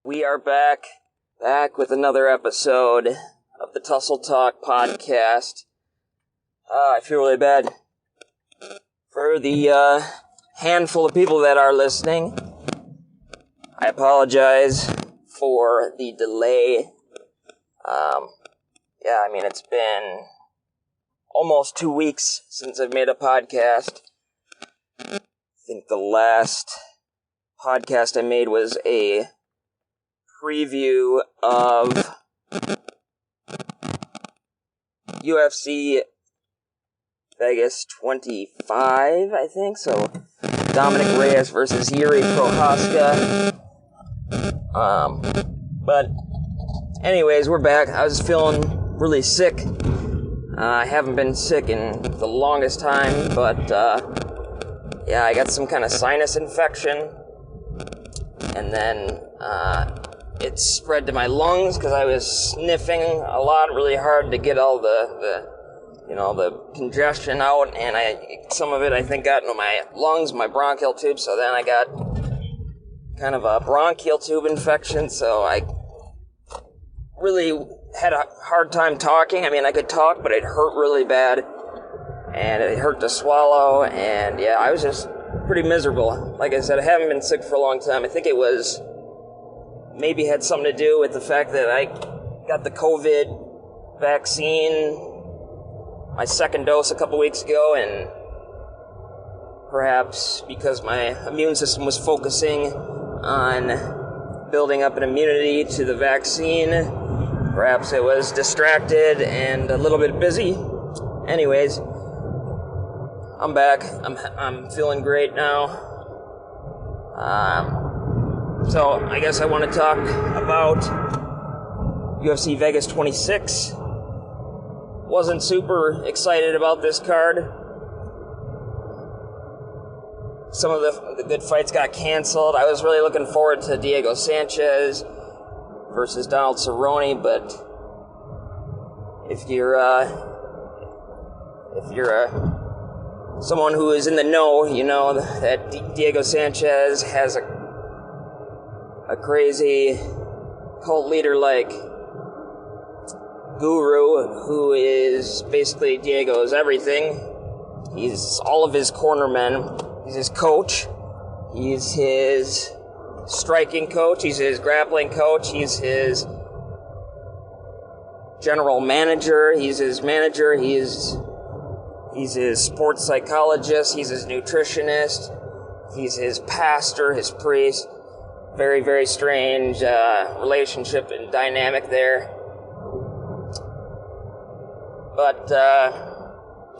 We are back with another episode of the Tussle Talk Podcast. I feel really bad for the handful of people that are listening. I apologize for the delay. It's been almost 2 weeks since I've made a podcast. I think the last podcast I made was a preview of UFC Vegas 25, I think. So, Dominic Reyes versus Yuri Prochazka. But anyways, we're back. I was feeling really sick. I haven't been sick in the longest time, but I got some kind of sinus infection, and then it spread to my lungs because I was sniffing a lot really hard to get all the congestion out, and some of it I think got into my lungs, my bronchial tube, so then I got kind of a bronchial tube infection, so I really had a hard time talking. I mean, I could talk, but it hurt really bad, and it hurt to swallow, and I was just pretty miserable. Like I said, I haven't been sick for a long time. I think it was maybe had something to do with the fact that I got the COVID vaccine, my second dose a couple weeks ago, and perhaps because my immune system was focusing on building up an immunity to the vaccine, perhaps it was distracted and a little bit busy. Anyways, I'm back. I'm feeling great now. So I guess I want to talk about UFC Vegas 26. Wasn't super excited about this card. Some of the good fights got canceled. I was really looking forward to Diego Sanchez versus Donald Cerrone, but if you're someone who is in the know, you know that Diego Sanchez has a crazy cult leader like Guru, who is basically Diego's everything. He's all of his cornermen. He's his coach. He's his striking coach. He's his grappling coach. He's his general manager. He's his manager. He's his sports psychologist. He's his nutritionist. He's his pastor, his priest. Very, very strange relationship and dynamic there. But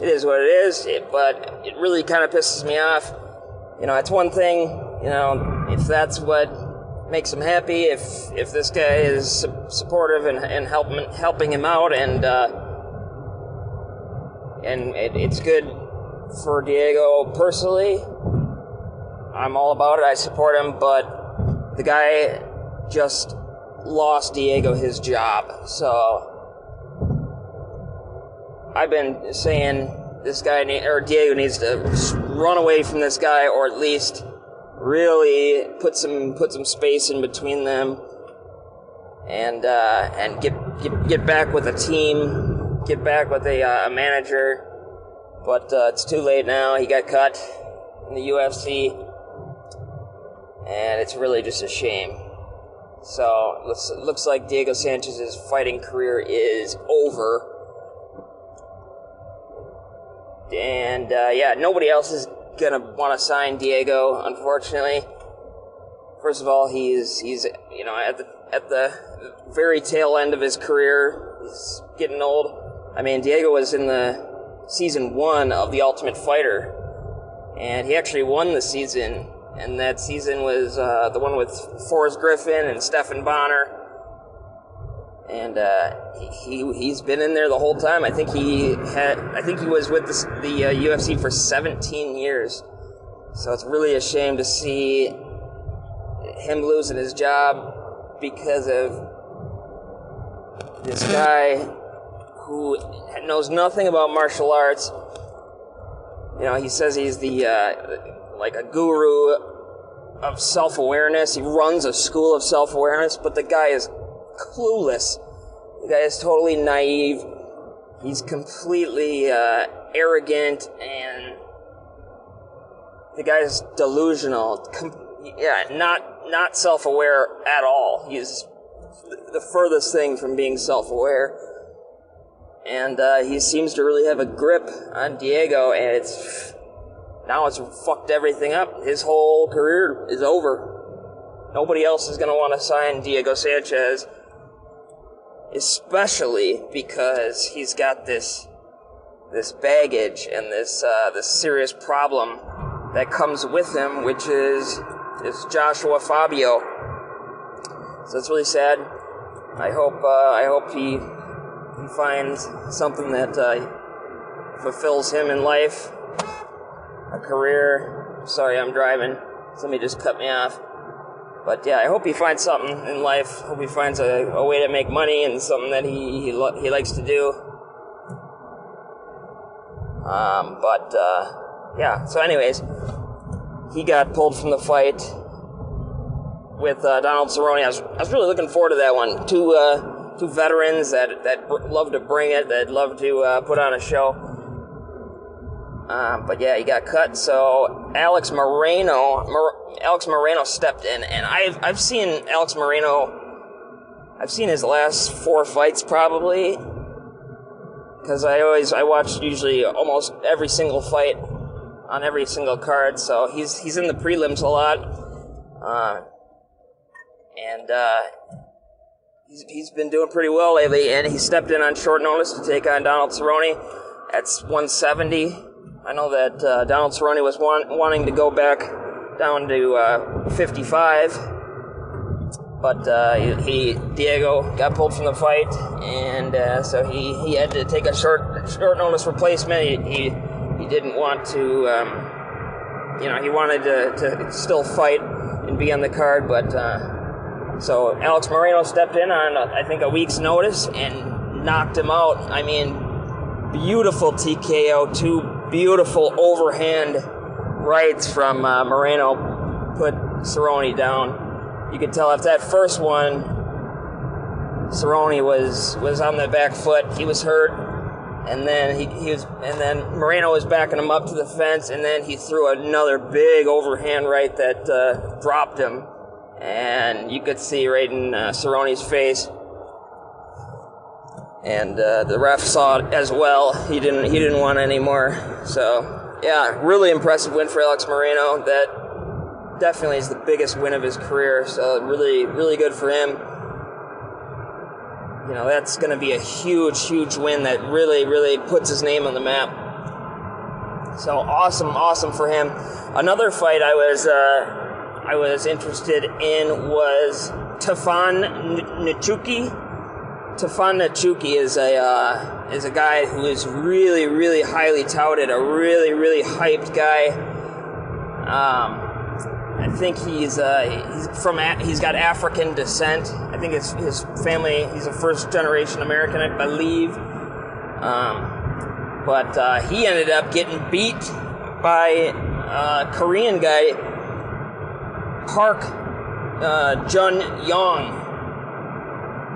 it is what it is. But it really kind of pisses me off. It's one thing, if that's what makes him happy, if this guy is supportive and helping him out, and it's good for Diego personally, I'm all about it. I support him, but the guy just lost Diego his job. So I've been saying Diego needs to run away from this guy, or at least really put some space in between them, and get back with a team, get back with a manager. But it's too late now. He got cut in the UFC, and it's really just a shame. So it looks like Diego Sanchez's fighting career is over. And nobody else is gonna want to sign Diego, unfortunately. First of all, he's at the very tail end of his career. He's getting old. I mean, Diego was in the season 1 of The Ultimate Fighter, and he actually won the season. And that season was the one with Forrest Griffin and Stephan Bonner. And he's been in there the whole time. I think he was with the UFC for 17 years. So it's really a shame to see him losing his job because of this guy who knows nothing about martial arts. He says he's the like a guru of self-awareness. He runs a school of self-awareness, but the guy is clueless. The guy is totally naive. He's completely arrogant, and the guy is delusional. Not self-aware at all. He's the furthest thing from being self-aware. And he seems to really have a grip on Diego, and it's fucked everything up. His whole career is over. Nobody else is going to want to sign Diego Sanchez, especially because he's got this baggage and this serious problem that comes with him, which is Joshua Fabio. So it's really sad. I hope he finds something that fulfills him in life, a career. Sorry, I'm driving. Somebody just cut me off. But yeah, I hope he finds something in life. Hope he finds a way to make money and something that he likes to do. Yeah. So anyways, he got pulled from the fight with Donald Cerrone. I was really looking forward to that one. Two veterans that love to bring it, that love to put on a show. But yeah, he got cut. So Alex Moreno stepped in, and I've seen Alex Moreno. I've seen his last 4 fights probably, because I watch usually almost every single fight on every single card. So he's in the prelims a lot, He's been doing pretty well lately, and he stepped in on short notice to take on Donald Cerrone. That's 170. I know that Donald Cerrone was wanting to go back down to 55, but Diego got pulled from the fight, and so he had to take a short notice replacement. He didn't want to, he wanted to still fight and be on the card, but. So Alex Moreno stepped in on, I think, a week's notice and knocked him out. I mean, beautiful TKO, 2 beautiful overhand rights from Moreno put Cerrone down. You could tell after that first one, Cerrone was on the back foot. He was hurt, and then then Moreno was backing him up to the fence, and then he threw another big overhand right that dropped him. And you could see right in Cerrone's face, and the ref saw it as well. He didn't want any more. So yeah, really impressive win for Alex Moreno. That definitely is the biggest win of his career. So really, really good for him. That's going to be a huge win that really, really puts his name on the map. So awesome for him. Another fight I was interested in was Tufan Nchukwi. Tufan Nchukwi is a guy who is really, really highly touted, a really, really hyped guy. I think he's got African descent. I think it's his family. He's a first-generation American, I believe. But he ended up getting beat by a Korean guy, Park Jun-young.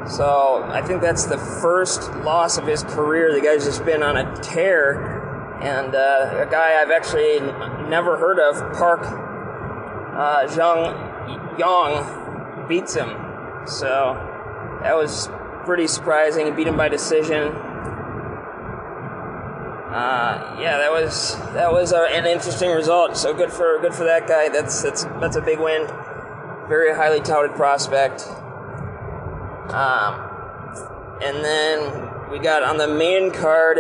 So I think that's the first loss of his career. The guy's just been on a tear, and a guy I've actually never heard of, Park Jun-young, beats him. So that was pretty surprising. He beat him by decision. That was an interesting result. So good for that guy. That's a big win. Very highly touted prospect. And then we got on the main card,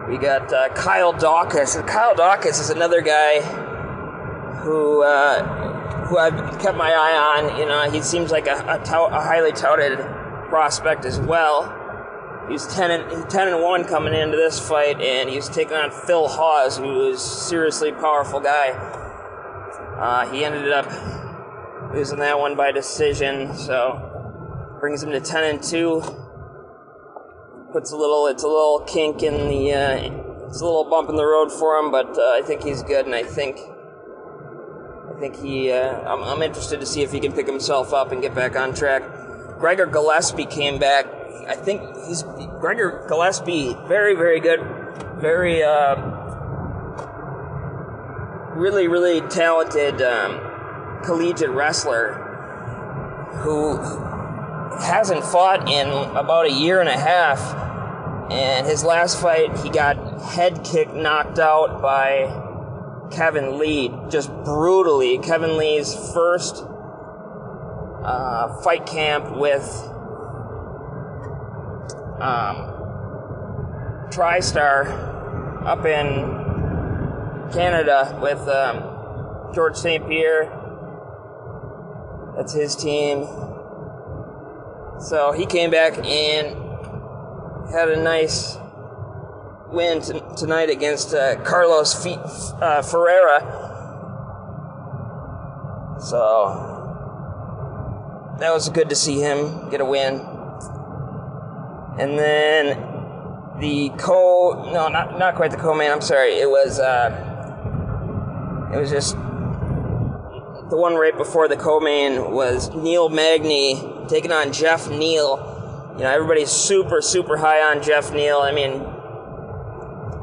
we got Kyle Dawkins. And Kyle Dawkins is another guy who I've kept my eye on. He seems like a highly touted prospect as well. He's 10-1 coming into this fight, and he's taking on Phil Hawes, who is a seriously powerful guy. He ended up losing that one by decision, so brings him to 10-2. It's a little kink in the, it's a little bump in the road for him, but I think he's good, and I think think I'm interested to see if he can pick himself up and get back on track. Gregor Gillespie came back. I think Gregor Gillespie, very, very good, very, really, really talented collegiate wrestler who hasn't fought in about a year and a half. And his last fight, he got head kick knocked out by Kevin Lee, just brutally. Kevin Lee's first fight camp with TriStar up in Canada with George St. Pierre. That's his team. So he came back and had a nice win tonight against Carlos Ferreira. So that was good to see him get a win. And then not quite the co-main, I'm sorry. It was just the one right before the co-main was Neil Magny taking on Jeff Neal. You know, everybody's super, super high on Jeff Neal. I mean,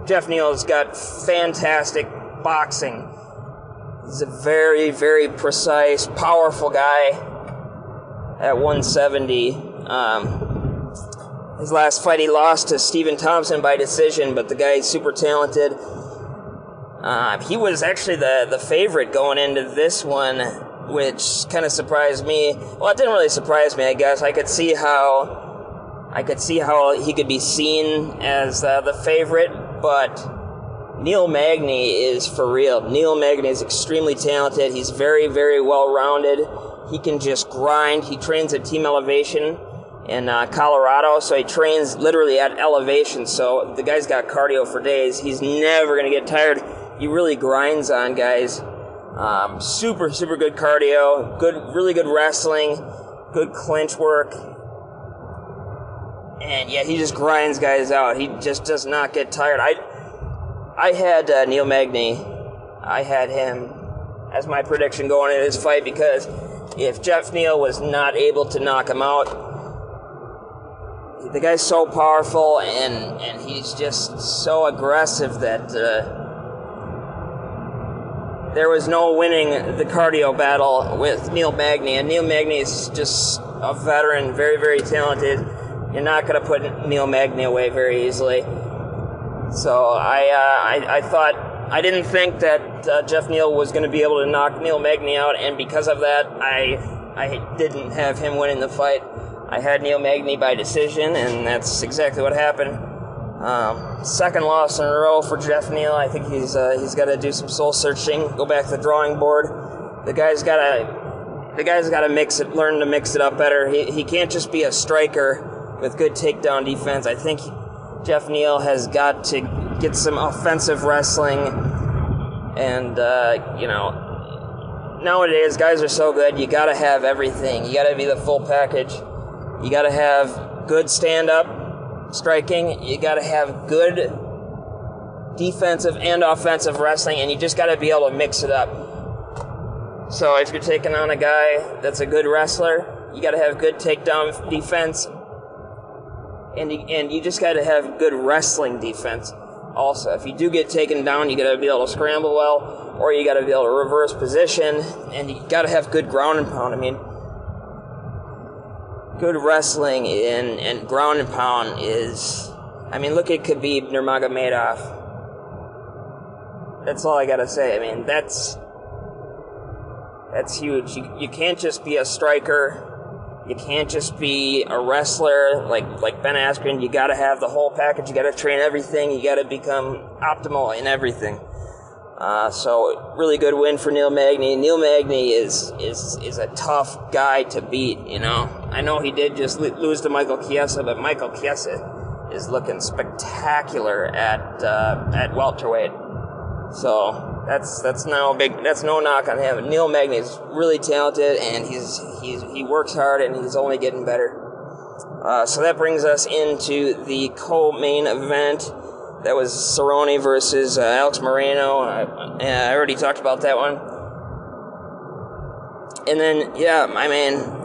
Jeff Neal's got fantastic boxing. He's a very, very precise, powerful guy at 170. His last fight he lost to Stephen Thompson by decision, but the guy's super talented. He was actually the favorite going into this one, which kind of surprised me. Well, it didn't really surprise me, I guess. I could see how he could be seen as the favorite, but Neil Magny is for real. Neil Magny is extremely talented. He's very, very well-rounded. He can just grind. He trains at Team Elevation in Colorado, so he trains literally at elevation. So the guy's got cardio for days. He's never going to get tired. He really grinds on guys. Super, super good cardio. Really good wrestling. Good clinch work. And yeah, he just grinds guys out. He just does not get tired. I had Neil Magny. I had him as my prediction going into this fight because if Jeff Neal was not able to knock him out, the guy's so powerful and he's just so aggressive that there was no winning the cardio battle with Neil Magny. And Neil Magny is just a veteran, very, very talented. You're not going to put Neil Magny away very easily. So I didn't think that Jeff Neal was going to be able to knock Neil Magny out, and because of that, I didn't have him winning the fight. I had Neil Magny by decision, and that's exactly what happened. Second loss in a row for Jeff Neal. I think he's got to do some soul searching, go back to the drawing board. The guy's got to learn to mix it up better. He can't just be a striker with good takedown defense. I think Jeff Neal has got to get some offensive wrestling, and nowadays guys are so good. You got to have everything. You got to be the full package. You got to have good stand-up striking. You got to have good defensive and offensive wrestling, and you just got to be able to mix it up. So if you're taking on a guy that's a good wrestler, you got to have good takedown defense, and you just got to have good wrestling defense also. If you do get taken down, you got to be able to scramble well, or you got to be able to reverse position, and you got to have good ground and pound. I mean, good wrestling and ground and pound is, I mean, look at Khabib Nurmagomedov. That's all I got to say. I mean, that's huge. You can't just be a striker. You can't just be a wrestler like Ben Askren. You got to have the whole package. You got to train everything. You got to become optimal in everything. So really good win for Neil Magny. Neil Magny is a tough guy to beat. You know, I know he did just lose to Michael Chiesa, but Michael Chiesa is looking spectacular at welterweight. So that's no knock on him. Neil Magny is really talented, and he works hard, and he's only getting better. So that brings us into the co-main event. That was Cerrone versus Alex Moreno. I already talked about that one. And then,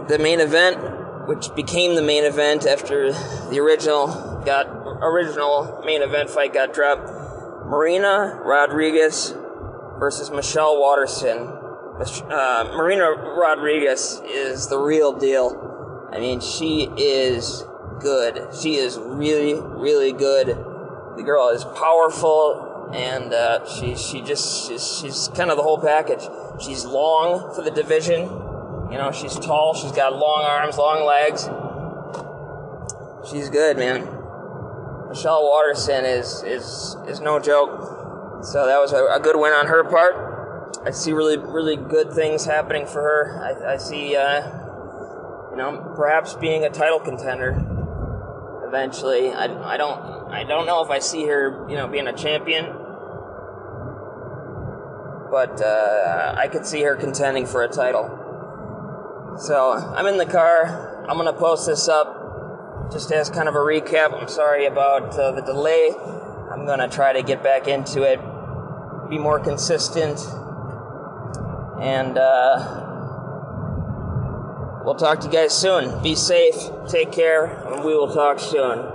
the main event, which became the main event after the original main event fight got dropped. Marina Rodriguez versus Michelle Waterson. Marina Rodriguez is the real deal. I mean, she is good. She is really, really good. The girl is powerful, and she's kind of the whole package. She's long for the division. You know, she's tall. She's got long arms, long legs. She's good, man. Michelle Waterson is no joke. So that was a good win on her part. I see really, really good things happening for her. I see, perhaps being a title contender eventually. I don't know if I see her, being a champion, but I could see her contending for a title. So I'm in the car. I'm gonna post this up just as kind of a recap. I'm sorry about the delay. I'm gonna try to get back into it, be more consistent, and we'll talk to you guys soon. Be safe, take care, and we will talk soon.